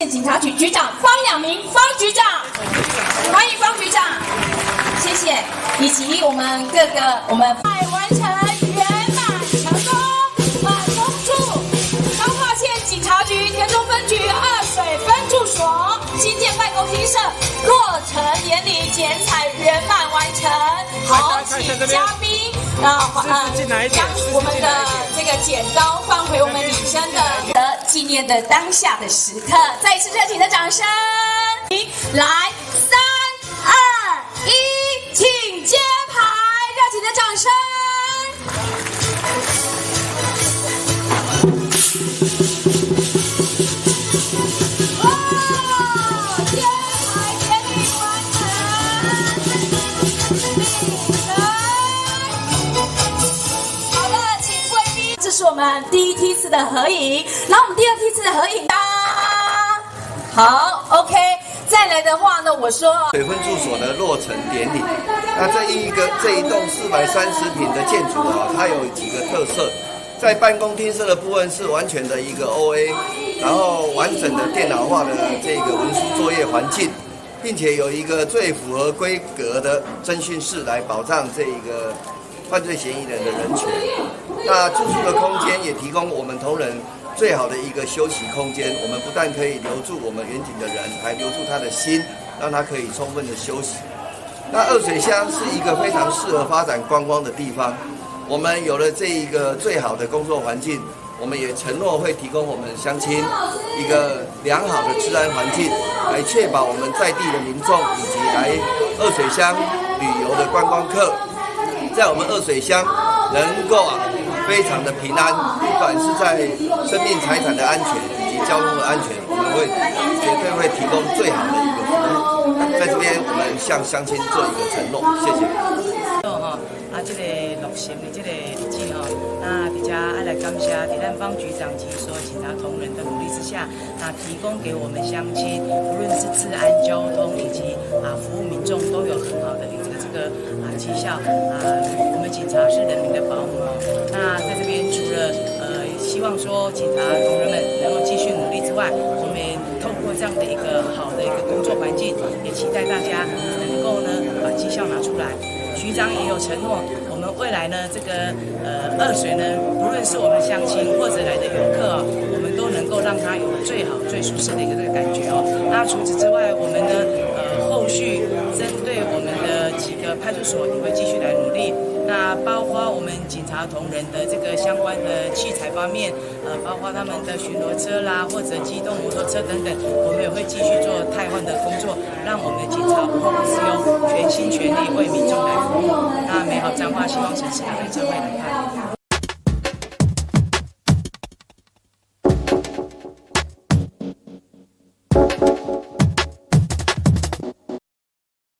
警察局局长方养明方局长，欢迎方局长，谢谢，以及我们各个我们完成圆满成功。恭祝彰化县警察局田中分局二水分驻所新建办公厅舍落成典礼剪彩圆满完成。好，请嘉宾将我们的这个剪刀放回我们女生的纪念的当下的时刻，再一次热情的掌声！来，3、2、1，请揭牌！热情的掌声！哇，揭牌典礼完成！好的，请贵宾，这是我们第一梯次的合影，然后我们第二梯次的合影。好 ，OK。再来的话呢，我说水分驻所的落成典礼。那这一栋430坪的建筑啊，它有几个特色。在办公厅舍的部分是完全的一个 OA， 然后完整的电脑化的这个文书作业环境，并且有一个最符合规格的侦讯室来保障这个犯罪嫌疑人的人权。那住宿的空间也提供我们同仁最好的一个休息空间，我们不但可以留住我们远景的人，还留住他的心，让他可以充分的休息。那二水乡是一个非常适合发展观光的地方，我们有了这一个最好的工作环境，我们也承诺会提供我们乡亲一个良好的治安环境，来确保我们在地的民众以及来二水乡旅游的观光客，在我们二水乡能够非常的平安，不管是在生命财产的安全以及交通的安全，我们绝对会提供最好的一个服务。在这边，我们向乡亲做一个承诺，谢谢。这个落成的这个日子那在这要来感谢在咱方局长及所有警察同仁的努力之下，提供给我们乡亲，无论是治安、交通以及服务民众，都有很好的这个绩效我们警察是人民的保姆那在这边除了希望说警察同仁们能够继续努力之外，我们也透过这样的一个好的一个工作环境，也期待大家能够呢把绩效拿出来。局长也有承诺，我们未来呢，这个二水呢，不论是我们乡亲或者来的游客我们都能够让他有最好、最舒适的一个这个感觉那除此之外，我们呢，后续针对我们的几个派出所也会继续来努力。那包括我们警察同仁的这个相关的器材方面，包括他们的巡逻车啦，或者机动摩托车等等，我们也会继续做汰换的工作，让我们的警察无后顾之忧，全心全力为民众来服务。那美好彰化，希望城市的社会来看。